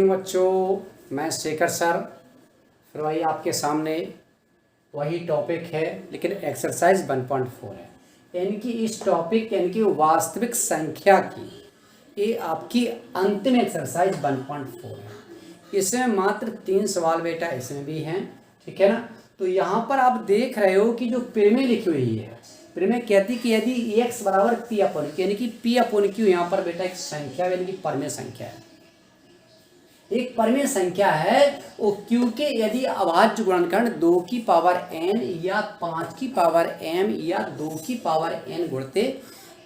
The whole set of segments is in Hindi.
मॉर्निंग बच्चों, मैं शेखर सर। फिर वही आपके सामने वही टॉपिक है, लेकिन एक्सरसाइज 1.4 है। यानी कि इस टॉपिक यानी कि वास्तविक संख्या की ये आपकी अंतिम एक्सरसाइज 1.4 है। इसमें मात्र 3 सवाल बेटा इसमें भी हैं, ठीक है ना। तो यहाँ पर आप देख रहे हो कि जो प्रमेय लिखी हुई है, प्रमेय कहती कि यदि x बराबर p अपॉन क्यू, यानी कि p अपॉन क्यू यहाँ पर बेटा एक संख्या यानी कि परमेय संख्या है, एक परमेय संख्या है। वो q के यदि अभाज्य गुणनखंड 2 की पावर n या 5 की पावर m या 2 की पावर n गुणते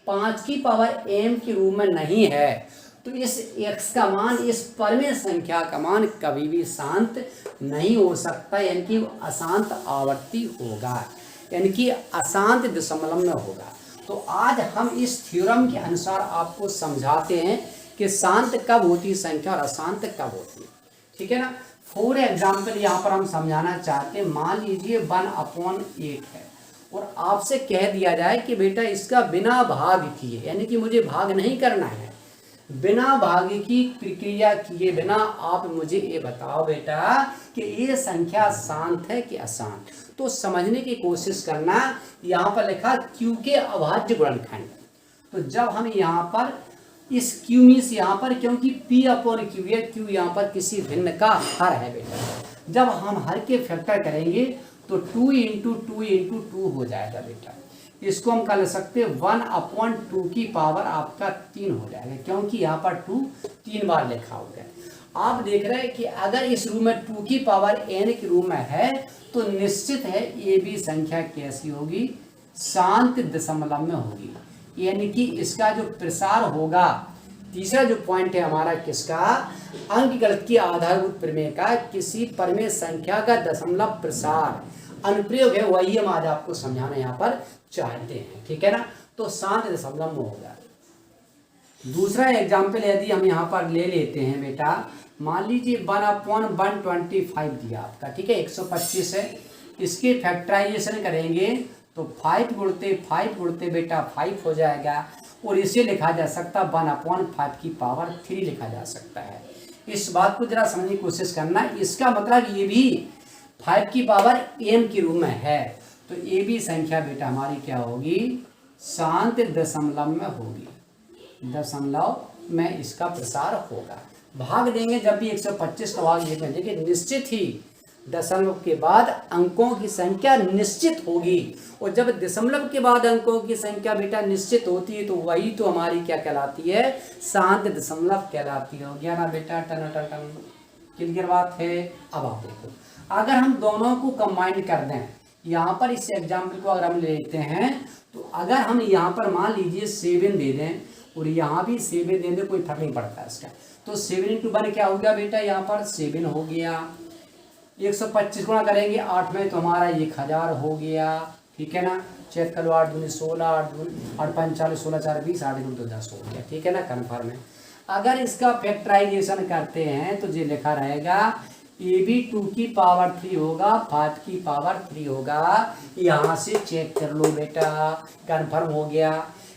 5 की पावर m के रूप में नहीं है, तो इस x का मान, इस परमेय संख्या का मान कभी भी शांत नहीं हो सकता, यानी कि अशांत आवर्ती होगा, यानी कि अशांत दशमलव में होगा। तो आज हम इस थ्योरम के अनुसार आपको समझाते हैं कि शांत कब होती है संख्या और अशांत कब होती है, ठीक है ना। फॉर एग्जाम्पल यहाँ पर हम समझाना चाहते हैं, मान लीजिए 1/8 है और आपसे कह दिया जाए कि बेटा इसका बिना भाग किए, यानी कि मुझे भाग नहीं करना है, बिना भाग की प्रक्रिया किए बिना आप मुझे ये बताओ बेटा कि ये संख्या शांत है कि अशांत। तो समझने की कोशिश करना। यहाँ पर लिखा q के अभाज्य गुणनखंड। तो जब हम यहाँ पर इस q मीन्स यहाँ पर, क्योंकि p अपॉन q है, q यहाँ पर किसी भिन्न का हर है बेटा, जब हम हर के फैक्टर करेंगे तो 2 × 2 × 2 हो जाएगा बेटा। इसको हम कर सकते हैं 1/2 की पावर आपका 3 हो जाएगा, क्योंकि यहाँ पर 2 3 बार लिखा हो गया। आप देख रहे हैं कि अगर इस रूप में 2 की पावर n के रूप में है तो निश्चित है ये भी संख्या कैसी होगी, शांत दशमलव में होगी, यानी कि इसका जो प्रसार होगा। तीसरा जो पॉइंट है हमारा किसका, अंकगणित की आधारभूत प्रमेय का, किसी परमेय संख्या का दशमलव प्रसार अनुप्रयोग है, वही हम आज आपको समझाना यहाँ पर चाहते हैं, ठीक है ना। तो शांत दशमलव में होगा। दूसरा एग्जाम्पल यदि हम यहाँ पर ले लेते हैं बेटा, मान लीजिए 1/125 दिया आपका, ठीक है, 125 है, इसके फैक्टराइजेशन करेंगे तो 5 गुणते बेटा 5 हो जाएगा, और इसे लिखा जा सकता 1/5 की पावर 3 लिखा जा सकता है। इस बात को जरा समझने की कोशिश करना। इसका मतलब ये भी 5 की पावर m के रूप में है, तो ये भी संख्या बेटा हमारी क्या होगी, शांत दशमलव में होगी, दशमलव में इसका प्रसार होगा। भाग देंगे जब भी 125 का भाग ये करेंगे, निश्चित ही दशमलव के बाद अंकों की संख्या निश्चित होगी, और जब दशमलव के बाद अंकों की संख्या बेटा निश्चित होती है तो वही तो हमारी क्या कहलाती है, शांत दशमलव कहलाती है। हो गया ना बेटा, टन टन टन, क्लियर बात है। अब आप देखो, अगर हम दोनों को कंबाइन कर दें, यहाँ पर इस एग्जाम्पल को अगर हम ले लेते हैं, तो अगर हम यहाँ पर मान लीजिए 7 दे दें और यहाँ भी 7 दे दें, कोई फर्क नहीं पड़ता इसका, तो 7 × 1 क्या हो गया बेटा, यहाँ पर 7 हो गया। 125 गुणा करेंगे 8 में तो हमारा 1000 हो गया, ठीक है ना। चेक कर लो, 8 दूनी 16, 8 5 40, 16 4 20, 8 दूनी तो 10 हो गया, ठीक है ना, कन्फर्म है। अगर इसका फैक्टराइजेशन करते हैं तो ये लिखा रहेगा ये भी 2 की पावर 3 होगा, 5 की पावर 3 होगा। यहाँ से चेक कर लो बेटा, कन्फर्म हो गया।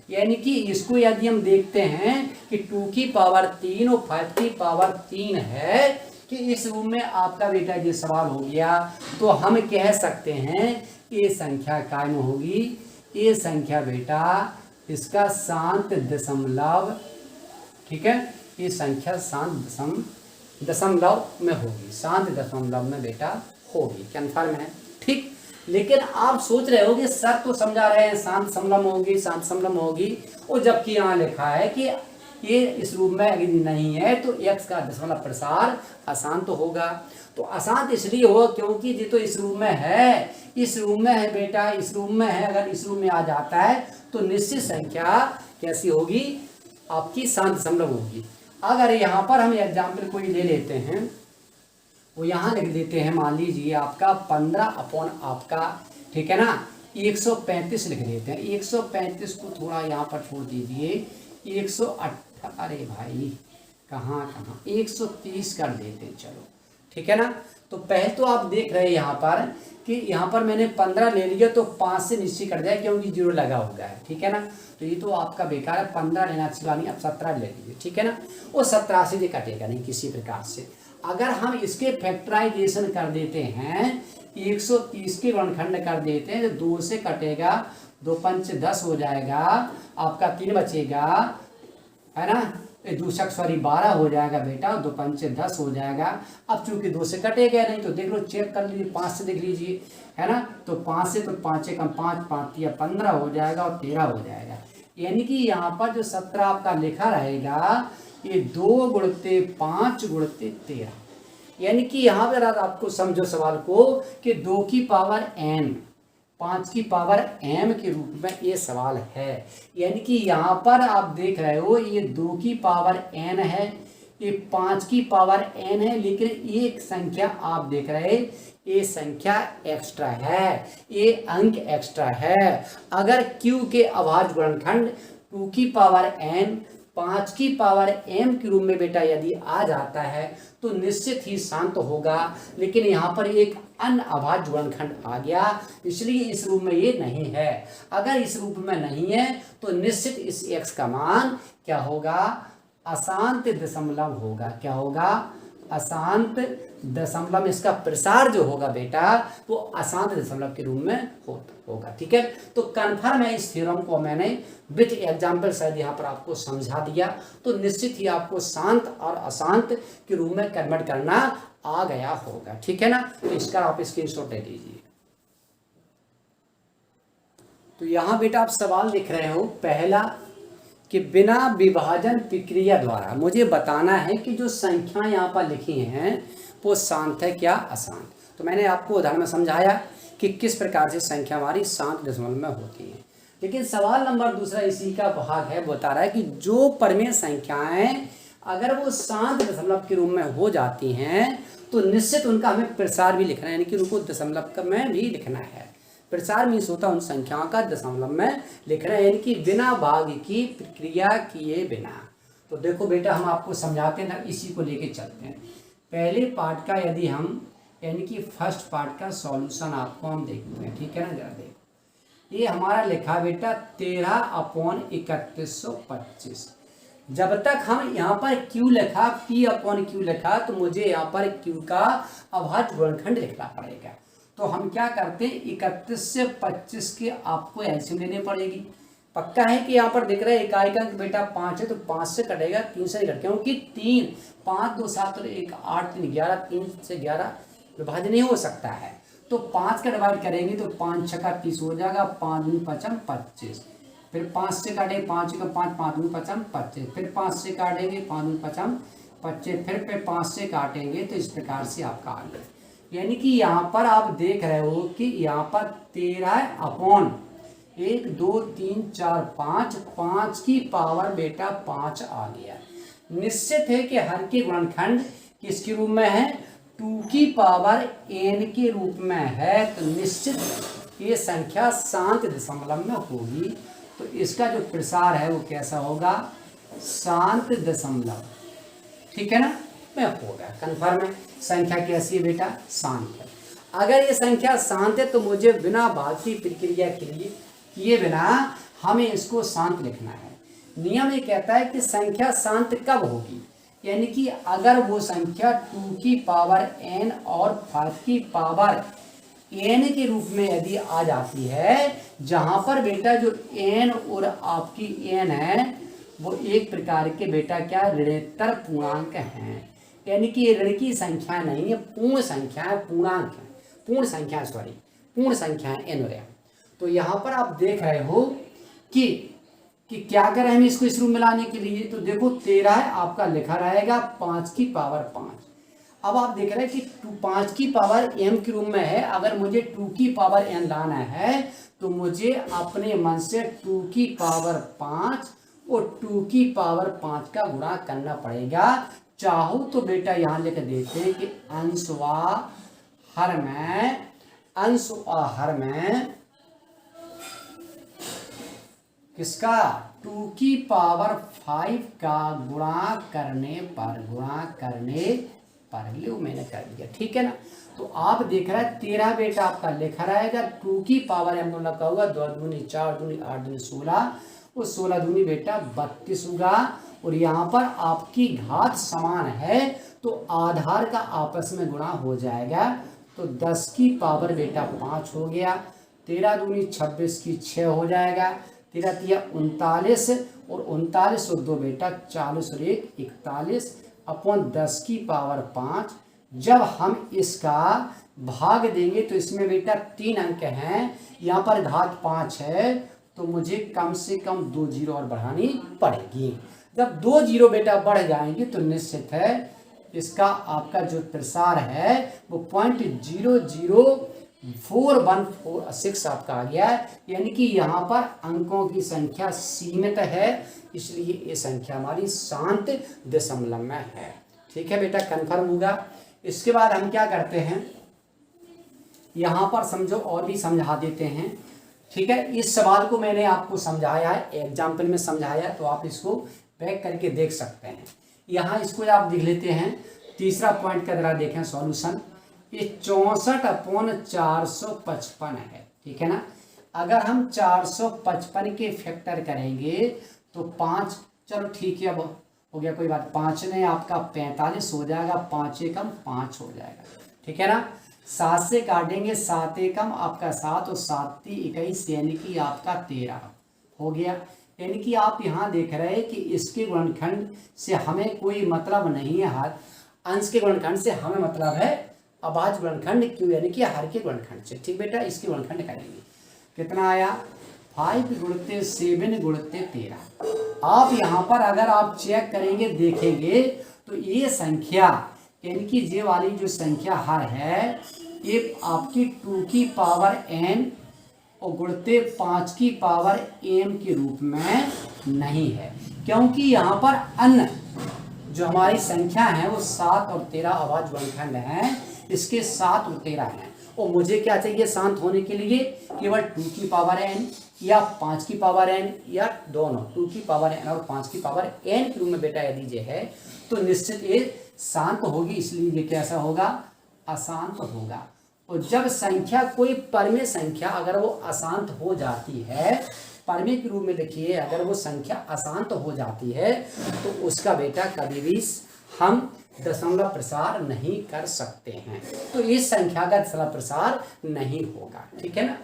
यानी कि इसको यदि हम देखते हैं कि 2 की पावर 3 और 5 की पावर 3 है, कि इस रूप में आपका बेटा ये सवाल हो गया, तो हम कह सकते हैं ये संख्या कायम होगी, ये संख्या बेटा इसका शांत दशमलव, ठीक है, ये संख्या शांत दशमलव में होगी, शांत दशमलव में बेटा होगी, कन्फर्म है, ठीक। लेकिन आप सोच रहे हो कि सर तो समझा रहे हैं शांत दशमलव में होगी, शांत दशमलव में होगी, और जबकि यहाँ लिखा है कि ये इस रूप में अगर नहीं है तो x का दशमलव प्रसार अशांत होगा। तो अशांत इसलिए होगा क्योंकि ये तो इस रूप में है, इस रूप में है बेटा, इस रूप में है, अगर इस रूप में आ जाता है तो निश्चित संख्या कैसी होगी, आपकी शांत दशमलव होगी। अगर यहाँ पर हम एग्जाम्पल कोई ले लेते हैं, वो यहाँ लिख देते हैं, मान लीजिए आपका 15 अपॉन आपका, ठीक है ना, 135 लिख देते हैं। 135 को थोड़ा यहाँ पर छोड़ दीजिए, 108, अरे भाई कहाँ 130 कर देते हैं, चलो ठीक है ना। तो पहले तो आप देख रहे हैं यहाँ पर कि यहाँ पर मैंने 15 ले लिया तो 5 से नीचे कट जाए क्योंकि 0 लगा हुआ है, ठीक है ना। तो ये तो आपका बेकार है, 15 लेना अच्छी बात नहीं, आप 17 ले लीजिए, ठीक है ना। वो 17 से कटेगा नहीं किसी प्रकार से। अगर हम इसके फैक्टराइजेशन कर देते हैं, 130 के वर्णखंड कर देते हैं, तो 2 से कटेगा, 2 पंच 10 हो जाएगा, आपका 3 बचेगा, है ना। दूसक सॉरी 12 हो जाएगा बेटा, 2 पंचे 10 हो जाएगा। अब चूंकि 2 से कटेगा नहीं तो देख लो, चेक कर लीजिए, 5 से देख लीजिए, है ना। तो 5 से तो 5 कम 5 5 या 15 हो जाएगा और 13 हो जाएगा। यानी कि यहाँ पर जो 17 आपका लिखा रहेगा, ये 2 गुणते 5 गुणते 13। यानी कि यहाँ पर आपको समझो सवाल को कि 2 की पावर n 5 की पावर m के रूप में ये सवाल है। यानी कि यहाँ पर आप देख रहे हो, ये 2 की पावर n है, ये 5 की पावर n है, लेकिन एक संख्या आप देख रहे, ये संख्या एक्स्ट्रा है, ये अंक एक्स्ट्रा है। अगर q के अभाज्य गुणनखंड 2 की पावर n 5 की पावर m के रूप में बेटा यदि आ जाता है तो निश्चित ही शांत होगा। लेकिन यहाँ पर एक अन्य अभाज्य गुणनखंड आ गया, इसलिए इस रूप में ये नहीं है। अगर इस रूप में नहीं है तो निश्चित इस x का मान क्या होगा, अशांत दशमलव होगा। क्या होगा, अशांत दशमलव। इसका प्रसार जो होगा बेटा वो अशांत दशमलव के रूप में होगा, ठीक है। तो कन्फर्म है, इस थ्योरम को मैंने विथ एग्जाम्पल शायद यहाँ पर आपको समझा दिया, तो निश्चित ही आपको शांत और अशांत के रूप में कन्वर्ट करना आ गया होगा, ठीक है ना। तो इसका आप स्क्रीनशॉट ले लीजिए। तो यहाँ बेटा आप सवाल लिख रहे हो पहला कि बिना विभाजन प्रक्रिया द्वारा मुझे बताना है कि जो संख्या यहाँ पर लिखी हैं वो शांत है क्या अशांत। तो मैंने आपको उदाहरण में समझाया कि किस प्रकार से संख्या हमारी शांत दशमलव में होती है। लेकिन सवाल नंबर दूसरा इसी का भाग है, बता रहा है कि जो परिमेय संख्याएं अगर वो शांत दशमलव के रूप में हो जाती हैं तो निश्चित उनका हमें प्रसार भी लिखना है, यानी कि उनको दशमलव में भी लिखना है। प्रसार मीन्स होता है उन संख्याओं का दशमलव में लिखना है, यानी कि बिना भाग की प्रक्रिया किए बिना। तो देखो बेटा हम आपको समझाते हैं ना, इसी को लेके चलते हैं। पहले पार्ट का यदि हम यानी कि फर्स्ट पार्ट का सॉल्यूशन आपको हम देखते हैं, ठीक है ना। जरा देखो ये हमारा लिखा बेटा 13/3125। जब तक हम यहाँ पर q लिखा, p/q लिखा, तो मुझे यहाँ पर q का अभाज्य गुणनखंड लिखना पड़ेगा। तो हम क्या करते हैं, 31 से 25 के आपको एलसीएम लेनी पड़ेगी। पक्का है कि यहाँ पर दिख रहा है इकाई का अंक बेटा 5 है, तो 5 से कटेगा, 3 से नहीं कटेगा, क्योंकि 3 5 2 7 और 1 8 3 11, 3 से 11 विभाजन नहीं हो सकता है। तो 5 का डिवाइड करेंगे तो 5 6 का 30 हो जाएगा, 5 दूनी 5 25। फिर 5 से काटेंगे, 5 का 5 5 दूनी 5 25। फिर 5 से काटेंगे, 5 दूनी 5 25। फिर 5 से काटेंगे, तो इस प्रकार से आपका आ गया। यानी कि यहाँ पर आप देख रहे हो कि यहाँ पर 13/1 2 3 4 5 5 की पावर बेटा 5 आ गया। निश्चित है कि हर के गुणनखंड किसके रूप में है, 2 की पावर n के रूप में है। तो निश्चित ये संख्या शांत दशमलव में होगी। तो इसका जो प्रसार है वो कैसा होगा, शांत दशमलव, ठीक है ना में होगा। कन्फर्म है, संख्या कैसी है बेटा, शांत है। अगर ये संख्या शांत है तो मुझे बिना भाग की प्रक्रिया के लिए किए बिना हमें इसको शांत लिखना है। नियम ये कहता है कि संख्या शांत कब होगी, यानी कि अगर वो संख्या 2 की पावर n और 5 की पावर n के रूप में यदि आ जाती है, जहां पर बेटा जो n और आपकी n है वो एक प्रकार के बेटा क्या ऋणोत्तर पूर्णांक हैं। यानी कि ये ऋण की संख्या नहीं है, पूर्ण संख्या है, पूर्णांक है, पूर्ण संख्या सॉरी पूर्ण संख्या है n और m। तो यहाँ पर आप देख रहे हो कि क्या करें हम इसको इस रूप में लाने के लिए। तो देखो 13 है आपका लिखा रहेगा 5 की पावर 5। अब आप देख रहे हैं कि 5 की पावर m के रूप में है। अगर मुझे 2 की पावर n लाना है तो मुझे अपने मन से 2 की पावर 5 और 2 की पावर 5 का गुणा करना पड़ेगा। चाहो तो बेटा यहाँ लिख देते हैं कि अंश व हर में किसका 2 की पावर 5 का गुणा करने परल्यू मैंने कर दिया, ठीक है ना। तो आप देख रहे हैं 13 बेटा आपका लिखा रहेगा, 2 की पावर m लगा होगा, 2 दूनी 4 दूनी 8 दूनी 16, और 16 दूनी बेटा 32 होगा। और यहाँ पर आपकी घात समान है तो आधार का आपस में गुणा हो जाएगा, तो 10 की पावर बेटा 5 हो गया, 13 दूनी 26 की 6 हो जाएगा, 13 तिया 39, और 39 और 2 बेटा 40 और 1 41 अपॉन 10 की पावर 5। जब हम इसका भाग देंगे तो इसमें बेटा 3 अंक हैं, यहाँ पर घात 5 है, तो मुझे कम से कम 2 जीरो और बढ़ानी पड़ेगी। जब 2 जीरो बेटा बढ़ जाएंगे तो निश्चित है इसका आपका जो प्रसार है वो 0.004146 आपका आ गया है, यानी कि यहाँ पर अंकों की संख्या सीमित है, इसलिए ये संख्या हमारी शांत दशमलव में है। ठीक है बेटा, कन्फर्म होगा। इसके बाद हम क्या करते हैं, यहाँ पर समझो और भी समझा देते हैं। ठीक है, इस सवाल को मैंने आपको समझाया है, एग्जाम्पल में समझाया, तो आप इसको बैक करके देख सकते हैं। यहाँ इसको आप देख लेते हैं, तीसरा पॉइंट का जरा देखें सॉल्यूशन। ये 64/455 है, ठीक है ना। अगर हम 455 के फैक्टर करेंगे तो 5, चलो ठीक है, अब हो गया कोई बात, 5 ने आपका 45 हो जाएगा, 5 एकम 5 हो जाएगा, ठीक है ना। 7 से काटेंगे, 7 एकम आपका 7 और 7 21, यानी कि आपका 13 हो गया। यानी कि आप यहाँ देख रहे हैं कि इसके गुणनखंड से हमें कोई मतलब नहीं है, हर अंश के गुणनखंड से हमें मतलब है अभाज्य गुणनखंड, क्यों, यानी कि हर के गुणनखंड से। ठीक बेटा, इसके गुणनखंड करेंगे, कितना आया 5 × 7 × 13। आप यहाँ पर अगर आप चेक करेंगे देखेंगे तो ये संख्या यानी कि ये वाली जो संख्या हर है ये आपकी 2 की पावर n और गुणते 5 की पावर m के रूप में नहीं है, क्योंकि यहाँ पर अन्य जो हमारी संख्या है वो 7 और 13 अभाज्य गुणनखंड हैं, इसके 7 और 13 हैं। और मुझे क्या चाहिए शांत होने के लिए, केवल 2 की पावर n या 5 की पावर n, या दोनों 2 की पावर n और 5 की पावर n के रूप में बेटा यदि ये है तो निश्चित ये शांत होगी, इसलिए ये कैसा होगा, अशांत होगा। और जब संख्या कोई परमेय संख्या अगर वो अशांत हो जाती है, परमेय के रूप में देखिए, अगर वो संख्या अशांत हो जाती है तो उसका बेटा कभी भी हम दशमलव प्रसार नहीं कर सकते हैं, तो इस संख्या का दशमलव प्रसार नहीं होगा, ठीक है ना।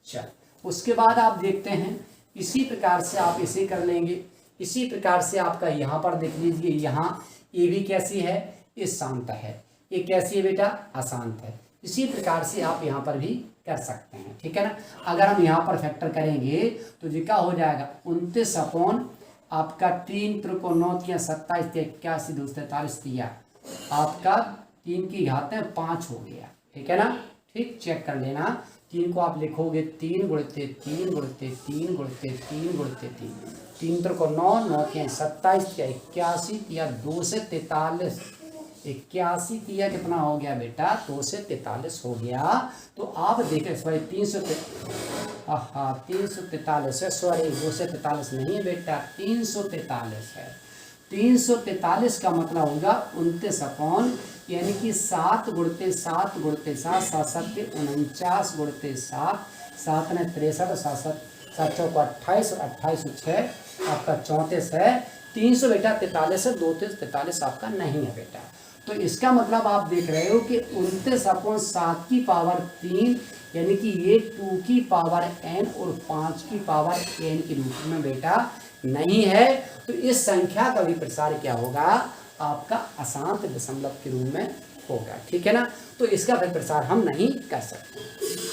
चल, उसके बाद आप देखते हैं, इसी प्रकार से आप इसे कर लेंगे। इसी प्रकार से आपका यहाँ पर देख लीजिए, यहाँ ये भी कैसी है, ये शांत है, ये कैसी है बेटा, अशांत है। इसी प्रकार से आप यहाँ पर भी कर सकते हैं, ठीक है ना। अगर हम यहाँ पर फैक्टर करेंगे तो जी क्या हो जाएगा, 29 अपॉन आपका 3 त्रिको 9 तिया 27 81 2 43 तिया आपका 3 की घात 5 हो गया, ठीक है ना। ठीक, चेक कर लेना, 3 को आप लिखोगे 3 × 3 × 3 × 3 × 3 3 त्रिको 9 9 तिया 27 तिया 81 तिया 2 से 43 81 तिया कितना हो गया बेटा, 2 से 43 हो गया। तो आप देखें सॉरी 343 है, सॉरी 2 से 43 नहीं है बेटा, 343 है। 343 का मतलब होगा 29 अपॉन यानी कि 7 × 7 × 7 7 7 49 × 7 7 ने 63 7 7 चौको 28 और 28 6 आपका 34 है। 300 बेटा 43 है, 2 3 43 आपका नहीं है बेटा। तो इसका मतलब आप देख रहे हो कि 29 अपॉन 7 की पावर 3 यानी कि ये 2 की पावर n और 5 की पावर n के रूप में बेटा नहीं है, तो इस संख्या का भी प्रसार क्या होगा, आपका अशांत दशमलव के रूप में होगा, ठीक है ना। तो इसका भी प्रसार हम नहीं कर सकते।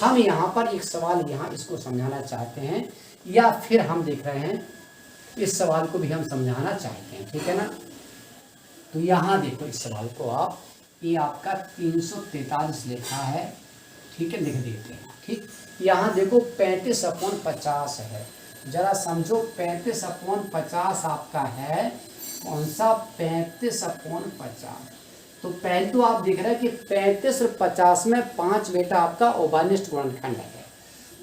हम यहाँ पर एक सवाल यहाँ इसको समझाना चाहते हैं, या फिर हम देख रहे हैं इस सवाल को भी हम समझाना चाहते हैं, ठीक है ना। तो यहाँ देखो इस सवाल को आप, ये आपका 343 लिखा है, ठीक है, लिख देते हैं। ठीक, यहाँ देखो 35 अपॉन 50 है, जरा समझो 35 अपॉन 50 आपका है कौन सा, 35 अपॉन 50। तो पहले तो आप देख रहे हैं कि 35 और 50 में 5 बेटा आपका ओभानिष्ठ गुणनखंड है,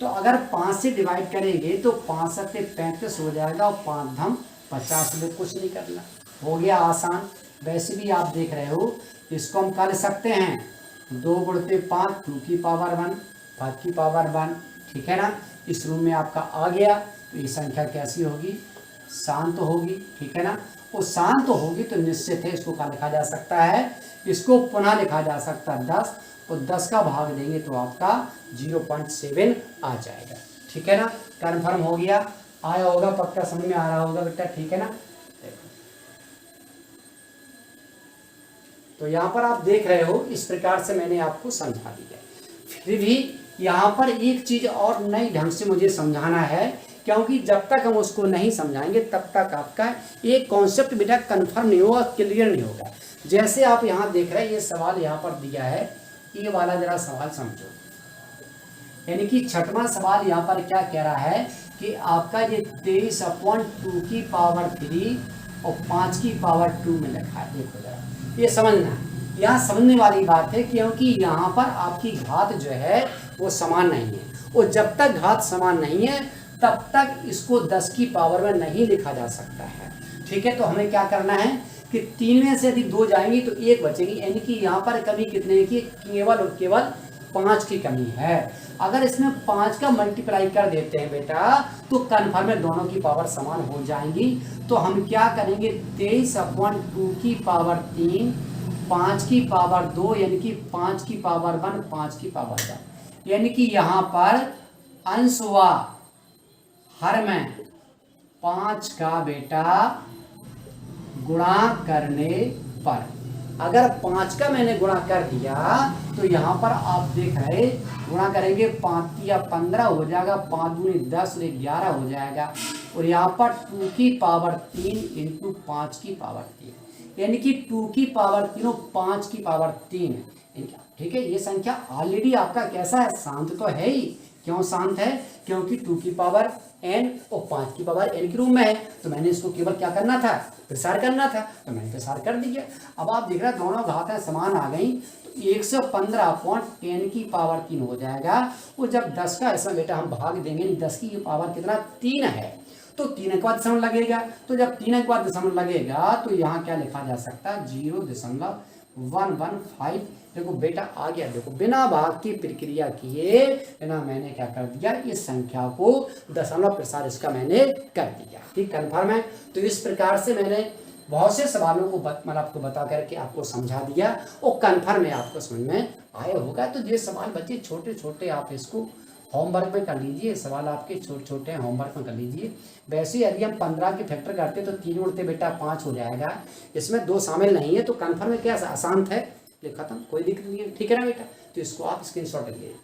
तो अगर 5 से डिवाइड करेंगे तो 5 से 35 हो जाएगा और 5 धम 50 में कुछ नहीं करना, हो गया आसान। वैसे भी आप देख रहे हो इसको हम कर सकते हैं 2 गुणते 5 2 की पावर 1 5 की पावर 1, ठीक है ना। इस रूम में आपका आ गया तो ये संख्या कैसी होगी, शांत होगी, ठीक है ना। वो शांत होगी तो निश्चित है इसको क्या लिखा जा सकता है, इसको पुनः लिखा जा सकता है 10, और 10 का भाग देंगे तो आपका 0.7 आ जाएगा, ठीक है ना। कन्फर्म हो गया, आया होगा, पक्का समझ में आ रहा होगा बेटा, ठीक है ना। तो यहाँ पर आप देख रहे हो इस प्रकार से मैंने आपको समझा दिया। फिर भी यहाँ पर एक चीज और नई ढंग से मुझे समझाना है, क्योंकि जब तक हम उसको नहीं समझाएंगे तब तक आपका एक कॉन्सेप्ट बेटा कंफर्म नहीं होगा, क्लियर नहीं होगा। जैसे आप यहाँ देख रहे हैं ये सवाल यहाँ पर दिया है, ये वाला जरा सवाल समझो। यानी कि 6वां सवाल यहाँ पर क्या कह रहा है कि आपका ये 23/2 की पावर 3 और 5 की पावर 2 में लिखा है। देखो जरा ये समझना है, यहाँ समझने वाली बात है, क्योंकि यहाँ पर आपकी घात जो है वो समान नहीं है, और जब तक घात समान नहीं है तब तक इसको 10 की पावर में नहीं लिखा जा सकता है, ठीक है। तो हमें क्या करना है कि 3 में से यदि 2 जाएंगी तो 1 बचेगी, यानी कि यहाँ पर कमी कितने की, केवल और केवल 5 की कमी है। अगर इसमें 5 का मल्टीप्लाई कर देते हैं बेटा तो कन्फर्म में दोनों की पावर समान हो जाएंगी। तो हम क्या करेंगे 23/2 की पावर 3 5 की पावर 2 यानी कि 5 की पावर 1 5 की पावर 1, यानी कि यहाँ पर अंश व हर में 5 का बेटा गुणा करने पर, अगर 5 का मैंने गुणा कर दिया तो यहाँ पर आप देख रहे गुणा करेंगे 5 या 15 हो जाएगा, 5 दूनी 10 और 11 हो जाएगा, और यहाँ पर 2 की पावर 3 इंटू 5 की पावर 3, यानी कि 2 की पावर 3 और 5 की पावर 3, ठीक है। ये संख्या ऑलरेडी आपका कैसा है, शांत तो है ही। क्यों शांत है, क्योंकि 2 की पावर n और 5 की पावर n के रूप में है, तो मैंने इसको केवल क्या करना था, प्रसार करना था, तो मैंने प्रसार कर दिया। अब आप देख रहे हैं दोनों घातें समान आ गई, तो 115/10 की पावर 3 हो जाएगा। वो जब 10 का इसमें बेटा हम भाग देंगे, 10 की पावर कितना 3 है, तो 3 के बाद दशमलव लगेगा, तो जब 3 के बाद दशमलव लगेगा तो यहाँ क्या लिखा जा सकता है 0.115। देखो बेटा आ गया, देखो बिना भाग की प्रक्रिया किए बिना मैंने क्या कर दिया, इस संख्या को दशमलव प्रसार इसका मैंने कर दिया, ठीक कन्फर्म है। तो इस प्रकार से मैंने बहुत से सवालों को मतलब आपको बता करके आपको समझा दिया, और कन्फर्म है आपको समझ में आया होगा। तो ये सवाल बच्चे छोटे छोटे आप इसको होमवर्क में कर लीजिए, सवाल आपके छोटे छोटे होमवर्क में कर लीजिए। वैसे यदि हम 15 के फैक्टर करते तो 3 उड़ते बेटा 5 हो जाएगा, इसमें 2 शामिल नहीं है, तो कन्फर्म है क्या आसान है, ये खत्म, कोई दिक्कत नहीं है, ठीक है ना बेटा। तो इसको आप स्क्रीनशॉट लीजिए।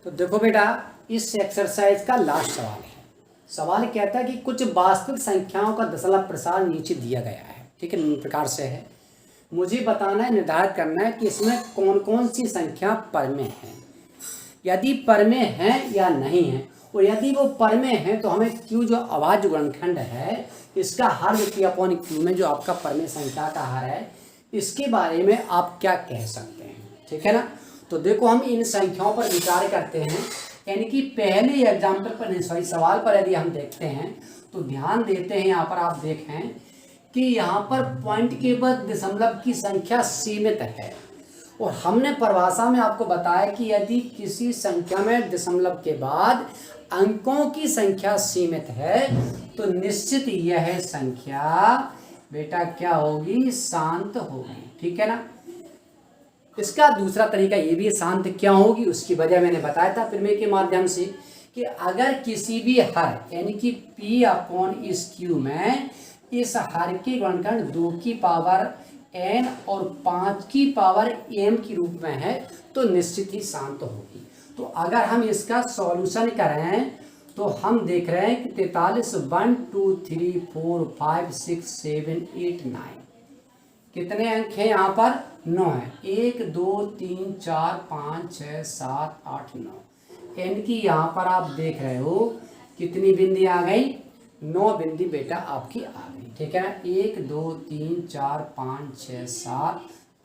तो देखो बेटा इस एक्सरसाइज का लास्ट सवाल है। सवाल कहता है कि कुछ वास्तविक संख्याओं का दशमलव प्रसार नीचे दिया गया है, ठीक है, निम्न प्रकार से है। मुझे बताना है, निर्धारित करना है कि इसमें कौन कौन सी संख्या परमेय है, यदि परमेय है या नहीं है, और यदि वो परमेय है तो हमें क्यू जो अभाज्य गुणनखंड है इसका हर P/Q में जो आपका परमेय संख्या का हर है, इसके बारे में आप क्या कह सकते हैं, ठीक है ना। तो देखो हम इन संख्याओं पर विचार करते हैं, यानी कि पहले एग्जाम्पल पर सवाल पर यदि हम देखते हैं तो ध्यान देते हैं, यहाँ पर आप देखें कि यहाँ पर पॉइंट के बाद दशमलव की संख्या सीमित है, और हमने परिभाषा में आपको बताया कि यदि किसी संख्या में दशमलव के बाद अंकों की संख्या सीमित है तो निश्चित यह संख्या बेटा क्या होगी, शांत होगी, ठीक है ना। इसका दूसरा तरीका ये भी शांत क्यों होगी, उसकी वजह मैंने बताया था प्रमेय के माध्यम से, कि अगर किसी भी हर यानी कि P/Q में इस हर के गुणनखंड 2 की पावर n और 5 की पावर m के रूप में है तो निश्चित ही शांत होगी। तो अगर हम इसका सॉल्यूशन करें तो हम देख रहे हैं कि 43 1 2 3 4 5 6 7 8 9 कितने अंक हैं यहाँ पर, 9 है, 1 2 3 4 5 6 7 8 9, n की यहाँ पर आप देख रहे हो कितनी बिंदी आ गई, 9 बिंदी बेटा आपकी आ गई, ठीक है ना। 1 2 3 4 5 6 7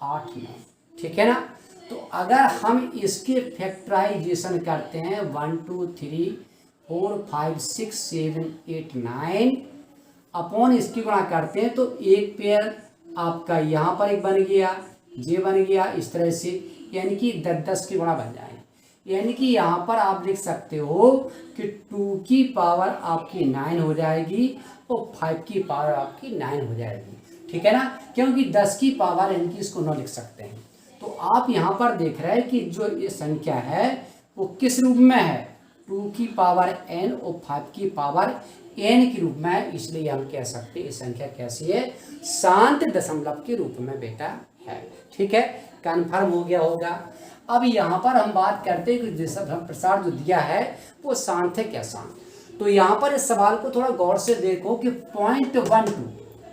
8 9, ठीक है ना। तो अगर हम इसके फैक्टराइजेशन करते हैं 1 2 3 4 5 6 7 8 9, अपॉन इसकी गुणा करते हैं तो एक पेयर आपका यहाँ पर एक बन गया, ये बन गया इस तरह से, यानी कि 10 की गुणा बन जाएंगे। यानी कि यहाँ पर आप लिख सकते हो कि 2 की पावर आपकी 9 हो जाएगी और 5 की पावर आपकी 9 हो जाएगी, ठीक है ना, क्योंकि 10 की पावर यानी कि इसको 9 लिख सकते हैं। तो आप यहाँ पर देख रहे हैं कि जो ये संख्या है वो किस रूप में है, 2 की पावर n और 5 की पावर n के रूप में है, इसलिए हम कह सकते हैं ये संख्या कैसी है, शांत दशमलव के रूप में बेटा है, ठीक है, कन्फर्म हो गया होगा। अब यहाँ पर हम बात करते हैं कि जैसा प्रसार जो दिया है वो शांत है क्या शांत, तो यहाँ पर इस सवाल को थोड़ा गौर से देखो कि 0.12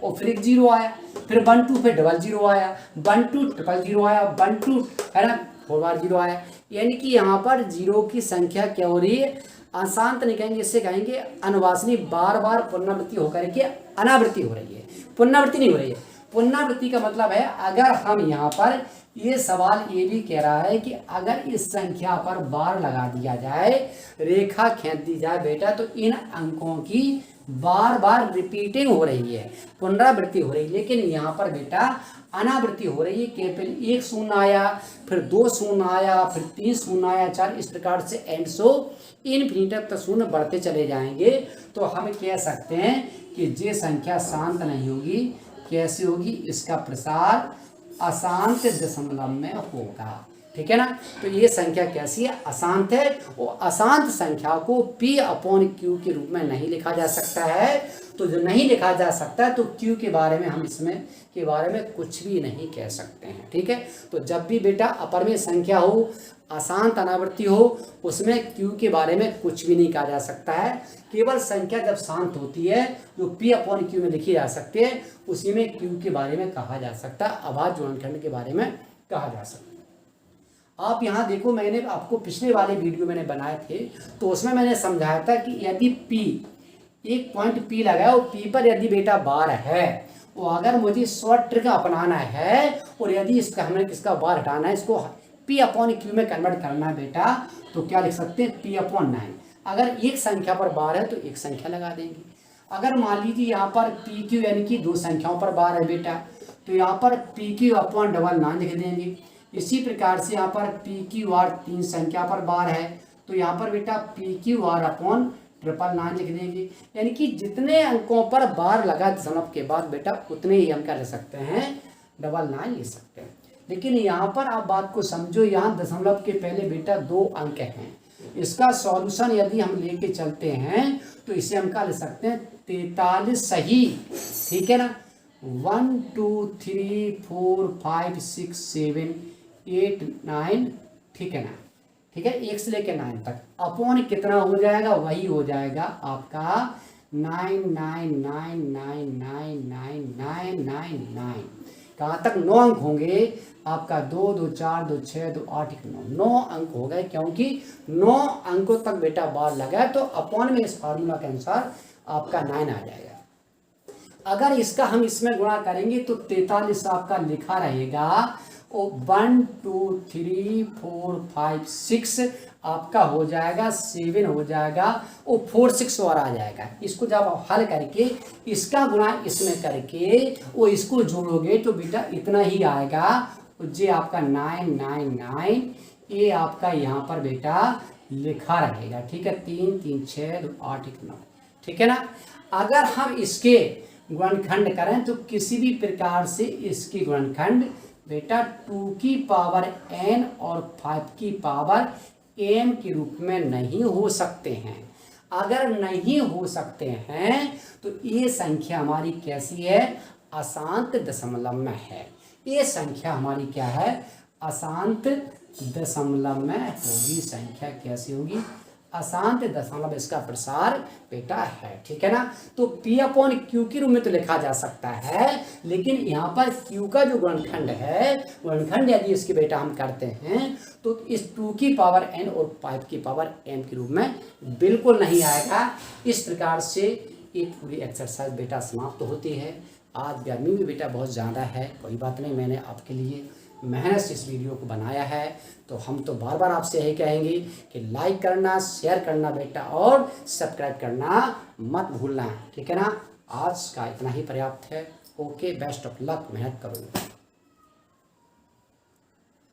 और फिर एक 0 आया, फिर 12 फिर 00 आया, 12 000 आया, 12 है ना 4 बार 0 आया, यानी कि यहाँ पर 0 की संख्या क्या हो रही है, अशांत नहीं कहेंगे, इससे कहेंगे अनुवासनी, बार बार पुनरावृत्ति होकर के अनावृत्ति हो रही है, पुनरावृत्ति नहीं हो रही है। पुनरावृत्ति का मतलब है अगर हम यहाँ पर ये सवाल ये भी कह रहा है कि अगर इस संख्या पर बार लगा दिया जाए, रेखा खींच दी जाए बेटा, तो इन अंकों की बार बार रिपीटिंग हो रही है, पुनरावृत्ति हो रही है, लेकिन यहाँ पर बेटा अनावृत्ति हो रही है। केवल 1 शून्य आया, फिर 2 शून्य आया, फिर 3 शून्य आया, 4, इस प्रकार से एंड सो इनफिनिटी तक शून्य बढ़ते चले जाएंगे। तो हम कह सकते हैं कि ये संख्या शांत नहीं होगी, कैसे होगी, इसका प्रसार अशांत दशमलव में होगा, ठीक है ना। तो ये संख्या कैसी है, अशांत है, और अशांत संख्या को P/Q के रूप में नहीं लिखा जा सकता है। तो जो नहीं लिखा जा सकता है तो Q के बारे में हम इसमें के बारे में कुछ भी नहीं कह सकते हैं, ठीक है। तो जब भी बेटा अपरमेय संख्या हो, अशांत अनावृत्ति हो, उसमें Q के बारे में कुछ भी नहीं कहा जा सकता है। केवल संख्या जब शांत होती है जो P/Q में लिखी जा सकती है, उसी में Q के बारे में कहा जा सकता है, अभाज्य गुणनखंड के बारे में कहा जा सकता है। आप यहाँ देखो, मैंने आपको पिछले वाले वीडियो मैंने बनाए थे तो उसमें मैंने समझाया था कि यदि P, एक पॉइंट P लगाया और P पर यदि बेटा बार है, और अगर मुझे शॉर्ट ट्रिक अपनाना है और यदि इसका हमें किसका बार हटाना है, इसको P/Q में कन्वर्ट करना है बेटा, तो क्या लिख सकते हैं, P/9। अगर एक संख्या पर बार है तो एक संख्या लगा देंगे। अगर मान लीजिए यहाँ पर PQ यानी कि 2 संख्याओं पर बार है बेटा, तो यहाँ पर PQ/9 लिख देंगे। इसी प्रकार से यहाँ पर PQR 3 संख्या पर बार है, तो यहाँ पर बेटा PQR/9 लिख देंगे। यानी कि जितने अंकों पर बार लगा दशमलव के बाद बेटा, उतने ही अंक ले सकते हैं, 99 ले सकते हैं। लेकिन यहाँ पर आप बात को समझो, यहाँ दशमलव के पहले बेटा 2 अंक हैं। इसका सॉल्यूशन यदि हम लेके चलते हैं तो इसे हम क्या ले सकते हैं, 43 सही, ठीक है ना, 1 2 3 4 5 6 7 8 9, ठीक है ना, ठीक है, 1 से लेकर 9 तक अपॉन कितना हो जाएगा, वही हो जाएगा आपका 999999999। कहाँ तक, 9 अंक होंगे आपका, 2 2 4 2 6 2 8 9 अंक हो गए, क्योंकि 9 अंकों तक बेटा बार लगा, तो अपॉन में इस फार्मूला के अनुसार आपका 9 आ जाएगा। अगर इसका हम इसमें गुणा करेंगे तो 43 आपका लिखा रहेगा, और 1 2 3 4 5 6 आपका हो जाएगा, 7 हो जाएगा, और 4 6 और आ जाएगा। इसको जब आप हल करके इसका गुणा इसमें करके वो इसको जोड़ोगे तो बेटा इतना ही आएगा, जे आपका 999, ये आपका यहाँ पर बेटा लिखा रहेगा, ठीक है, 3 3 6 2 8 1 9, ठीक है ना। अगर हम इसके गुणनखंड करें तो किसी भी प्रकार से इसकी गुणनखंड बेटा 2 की पावर n और 5 की पावर m के रूप में नहीं हो सकते हैं। अगर नहीं हो सकते हैं तो ये संख्या हमारी कैसी है, अशांत दशमलव में है। ये संख्या हमारी क्या है, अशांत दशमलव में होगी। संख्या कैसी होगी, अशांत दशमलव, इसका प्रसार बेटा है, ठीक है ना। तो P/Q के रूप में तो लिखा जा सकता है, लेकिन यहाँ पर Q का जो गुणनखंड है, गुणनखंड यदि इसके बेटा हम करते हैं तो इस 2 की पावर n और 5 की पावर m के रूप में बिल्कुल नहीं आएगा। इस प्रकार से ये पूरी एक्सरसाइज बेटा समाप्त होती है। आज गर्मी भी बेटा बहुत ज़्यादा है, कोई बात नहीं, मैंने आपके लिए मेहनत से इस वीडियो को बनाया है। तो हम तो बार बार आपसे यही कहेंगे कि लाइक करना, शेयर करना बेटा, और सब्सक्राइब करना मत भूलना, ठीक है ना। आज का इतना ही पर्याप्त है। ओके, बेस्ट ऑफ लक, मेहनत करो।